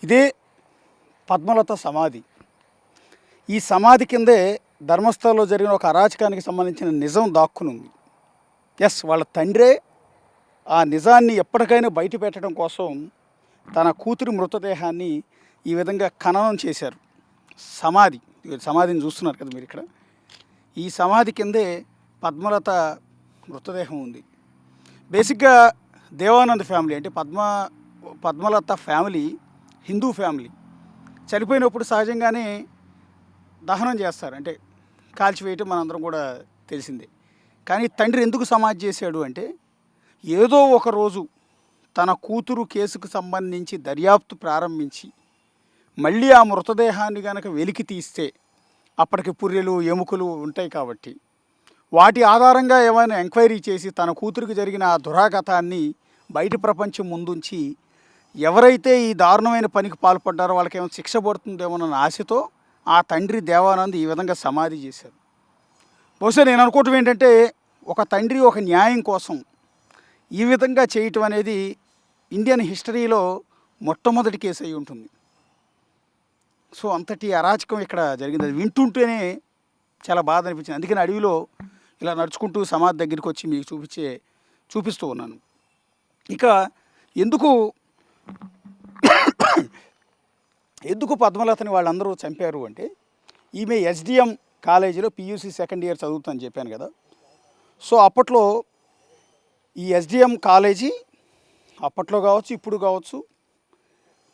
ఇదే పద్మలత సమాధి. ఈ సమాధి కిందే ధర్మస్థలంలో జరిగిన ఒక అరాచకానికి సంబంధించిన నిజం దాక్కునుంది. వాళ్ళ తండ్రే ఆ నిజాన్ని ఎప్పటికైనా బయట పెట్టడం కోసం తన కూతురి మృతదేహాన్ని ఈ విధంగా ఖననం చేశారు. సమాధిని చూస్తున్నారు కదా మీరు ఇక్కడ. ఈ సమాధి కిందే పద్మలత మృతదేహం ఉంది. బేసిక్గా దేవానంద్ ఫ్యామిలీ అంటే పద్మలత ఫ్యామిలీ హిందూ ఫ్యామిలీ. చనిపోయినప్పుడు సహజంగానే దహనం చేస్తారు, అంటే కాల్చివేయటం మనందరం కూడా తెలిసిందే. కానీ తండ్రి ఎందుకు సమాధి చేశాడు అంటే, ఏదో ఒక రోజు తన కూతురు కేసుకు సంబంధించి దర్యాప్తు ప్రారంభించి మళ్ళీ ఆ మృతదేహాన్ని కనుక వెలికి తీస్తే అప్పటికి పుర్రెలు ఎముకలు ఉంటాయి కాబట్టి వాటి ఆధారంగా ఏమైనా ఎంక్వైరీ చేసి తన కూతురికి జరిగిన ఆ దురాఘాతాన్ని బయట ప్రపంచం ముందుంచి ఎవరైతే ఈ దారుణమైన పనికి పాల్పడ్డారో వాళ్ళకేమో శిక్ష పడుతుందేమోనన్న ఆశతో ఆ తండ్రి దేవానంద్ ఈ విధంగా సమాధి చేశారు. బహుశా నేను అనుకోవటం ఏంటంటే, ఒక తండ్రి ఒక న్యాయం కోసం ఈ విధంగా చేయటం అనేది ఇండియన్ హిస్టరీలో మొట్టమొదటి కేసు అయి ఉంటుంది. సో అంతటి అరాచకం ఇక్కడ జరిగింది. అది వింటుంటేనే చాలా బాధ అనిపించింది. అందుకని అడవిలో ఇలా నడుచుకుంటూ సమాధి దగ్గరికి వచ్చి మీకు చూపిస్తూ ఉన్నాను. ఇక ఎందుకు పద్మలతని వాళ్ళందరూ చంపారు అంటే, ఈమె ఎస్డిఎం కాలేజీలో పియూసీ సెకండ్ ఇయర్ చదువుతుందని చెప్పాను కదా. సో అప్పట్లో ఈ ఎస్డిఎం కాలేజీ అప్పట్లో కావచ్చు ఇప్పుడు కావచ్చు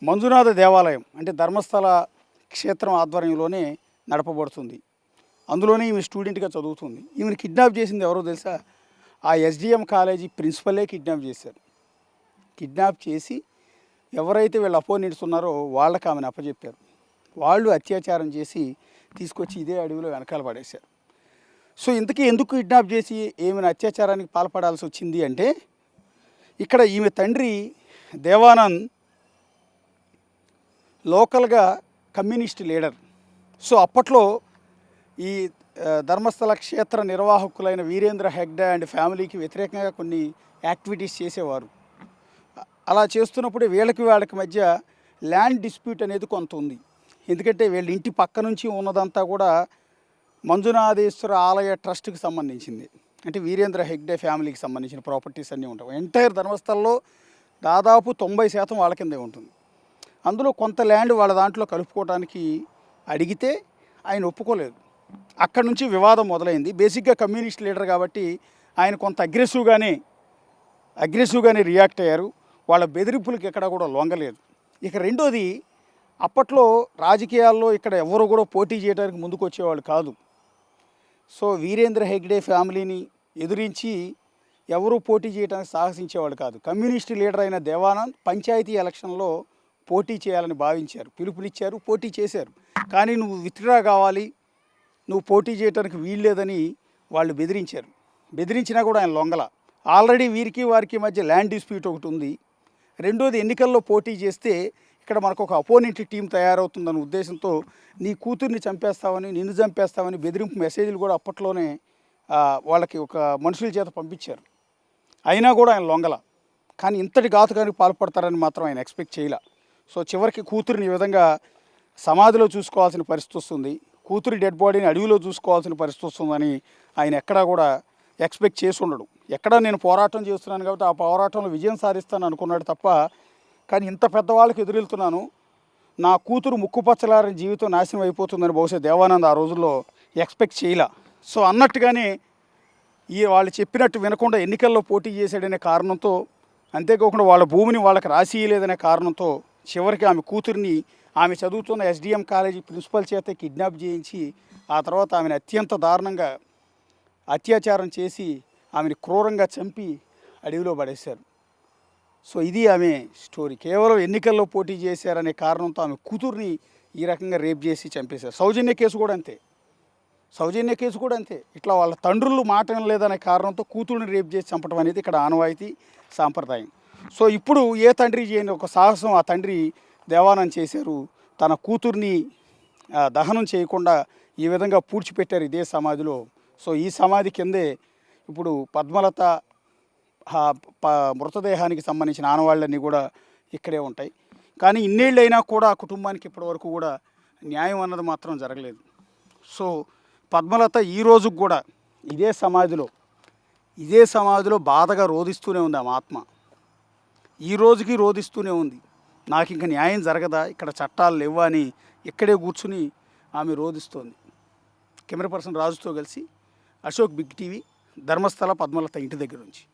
మంజునాథ దేవాలయం అంటే ధర్మస్థల క్షేత్రం ఆధ్వర్యంలోనే నడపబడుతుంది. అందులోనే ఈమె స్టూడెంట్గా చదువుతుంది. ఈమెను కిడ్నాప్ చేసింది ఎవరో తెలుసా? ఆ ఎస్డిఎం కాలేజీ ప్రిన్సిపలే కిడ్నాప్ చేశారు. కిడ్నాప్ చేసి ఎవరైతే వీళ్ళు అపోనెంట్స్ ఉన్నారో వాళ్ళకి ఆమెను అప్పచెప్పారు. వాళ్ళు అత్యాచారం చేసి తీసుకొచ్చి ఇదే అడవిలో వెనకాల పడేశారు. సో ఇంతకీ ఎందుకు కిడ్నాప్ చేసి ఈమెను అత్యాచారానికి పాల్పడాల్సి వచ్చింది అంటే, ఇక్కడ ఈమె తండ్రి దేవానంద్ లోకల్గా కమ్యూనిస్ట్ లీడర్. సో అప్పట్లో ఈ ధర్మస్థల క్షేత్ర నిర్వాహకులైన వీరేంద్ర హెగ్డే అండ్ ఫ్యామిలీకి వ్యతిరేకంగా కొన్ని యాక్టివిటీస్ చేసేవారు. అలా చేస్తున్నప్పుడు వాళ్ళకి మధ్య ల్యాండ్ డిస్ప్యూట్ అనేది కొంత ఉంది. ఎందుకంటే వీళ్ళ ఇంటి పక్క నుంచి ఉన్నదంతా కూడా మంజునాథేశ్వర ఆలయ ట్రస్ట్కి సంబంధించింది. అంటే వీరేంద్ర హెగ్డే ఫ్యామిలీకి సంబంధించిన ప్రాపర్టీస్ అన్నీ ఉంటాయి. ఎంటైర్ ధర్మస్థలంలో దాదాపు 90% వాళ్ళ కిందే ఉంటుంది. అందులో కొంత ల్యాండ్ వాళ్ళ దాంట్లో కలుపుకోవడానికి అడిగితే ఆయన ఒప్పుకోలేదు. అక్కడి నుంచి వివాదం మొదలైంది. బేసిక్గా కమ్యూనిస్ట్ లీడర్ కాబట్టి ఆయన కొంత అగ్రెసివ్గానే రియాక్ట్ అయ్యారు. వాళ్ళ బెదిరింపులకి ఎక్కడా కూడా లొంగలేదు. ఇక రెండోది, అప్పట్లో రాజకీయాల్లో ఇక్కడ ఎవరు కూడా పోటీ చేయడానికి ముందుకు వచ్చేవాళ్ళు కాదు. సో వీరేంద్ర హెగ్డే ఫ్యామిలీని ఎదిరించి ఎవరూ పోటీ చేయడానికి సాహసించేవాళ్ళు కాదు. కమ్యూనిస్ట్ లీడర్ అయిన దేవానంద్ పంచాయతీ ఎలక్షన్లో పోటీ చేయాలని భావించారు, పిలుపునిచ్చారు, పోటీ చేశారు. కానీ నువ్వు విత్డ్రా కావాలి, నువ్వు పోటీ చేయడానికి వీల్లేదని వాళ్ళు బెదిరించారు. బెదిరించినా కూడా ఆయన లొంగల. ఆల్రెడీ వారికి మధ్య ల్యాండ్ డిస్ప్యూట్ ఒకటి ఉంది. రెండోది, ఎన్నికల్లో పోటీ చేస్తే ఇక్కడ మనకు ఒక అపోనెంట్ టీం తయారవుతుందన్న ఉద్దేశంతో నీ కూతుర్ని చంపేస్తామని, నిన్ను చంపేస్తామని బెదిరింపు మెసేజ్లు కూడా అప్పట్లోనే వాళ్ళకి ఒక మనుషుల చేత పంపించారు. అయినా కూడా ఆయన లొంగల. కానీ ఇంతటి ఘాతుకానికి పాల్పడతారని మాత్రం ఆయన ఎక్స్పెక్ట్ చేయలే. సో చివరికి కూతురిని ఈ విధంగా సమాధిలో చూసుకోవాల్సిన పరిస్థితి వస్తుంది, కూతురి డెడ్ బాడీని అడవిలో చూసుకోవాల్సిన పరిస్థితి వస్తుందని ఆయన ఎక్కడా కూడా ఎక్స్పెక్ట్ చేసి ఉండడు. ఎక్కడా నేను పోరాటం చేస్తున్నాను కాబట్టి ఆ పోరాటంలో విజయం సాధిస్తాను అనుకున్నాడు తప్ప, కానీ ఇంత పెద్దవాళ్ళకి ఎదురెళ్తున్నాను, నా కూతురు ముక్కుపచ్చలారని జీవితం నాశనం అయిపోతుందని బహుశా దేవానంద్ ఆ రోజుల్లో ఎక్స్పెక్ట్ చేయలే. సో అన్నట్టుగానే వాళ్ళు చెప్పినట్టు వినకుండా ఎన్నికల్లో పోటీ చేశాడనే కారణంతో, అంతేకాకుండా వాళ్ళ భూమిని వాళ్ళకి రాసియలేదనే కారణంతో చివరికి ఆమె కూతురిని ఆమె చదువుతున్న ఎస్డిఎం కాలేజీ ప్రిన్సిపల్ చేత కిడ్నాప్ చేయించి ఆ తర్వాత ఆమెను అత్యంత దారుణంగా అత్యాచారం చేసి ఆమెను క్రూరంగా చంపి అడవిలో పడేశారు. సో ఇది ఆమె స్టోరీ. కేవలం ఎన్నికల్లో పోటీ చేశారనే కారణంతో ఆమె కూతుర్ని ఈ రకంగా రేప్ చేసి చంపేశారు. సౌజన్య కేసు కూడా అంతే. ఇట్లా వాళ్ళ తండ్రులు మాట వినలేదనే కారణంతో కూతుర్ని రేప్ చేసి చంపడం అనేది ఇక్కడ ఆనవాయితీ, సాంప్రదాయం. సో ఇప్పుడు ఏ తండ్రి చేయని ఒక సాహసం ఆ తండ్రి దేవానంద్ చేశారు. తన కూతుర్ని దహనం చేయకుండా ఈ విధంగా పూడ్చిపెట్టారు ఇదే సమాధిలో. సో ఈ సమాధి కిందే ఇప్పుడు పద్మలత మృతదేహానికి సంబంధించిన ఆనవాళ్ళన్నీ కూడా ఇక్కడే ఉంటాయి. కానీ ఇన్నేళ్ళైనా కూడా ఆ కుటుంబానికి ఇప్పటివరకు కూడా న్యాయం అన్నది మాత్రం జరగలేదు. సో పద్మలత ఈ రోజుకి కూడా ఇదే సమాధిలో బాధగా రోధిస్తూనే ఉంది ఆమె ఆత్మ. ఈ రోజుకి రోధిస్తూనే ఉంది. నాకు ఇంక న్యాయం జరగదా, ఇక్కడ చట్టాలు లేవా అని ఇక్కడే కూర్చుని ఆమె రోధిస్తోంది. కెమెరా పర్సన్ రాజుతో కలిసి అశోక్, బిగ్ టీవీ, ధర్మస్థల పద్మలత ఇంటి దగ్గర నుంచి.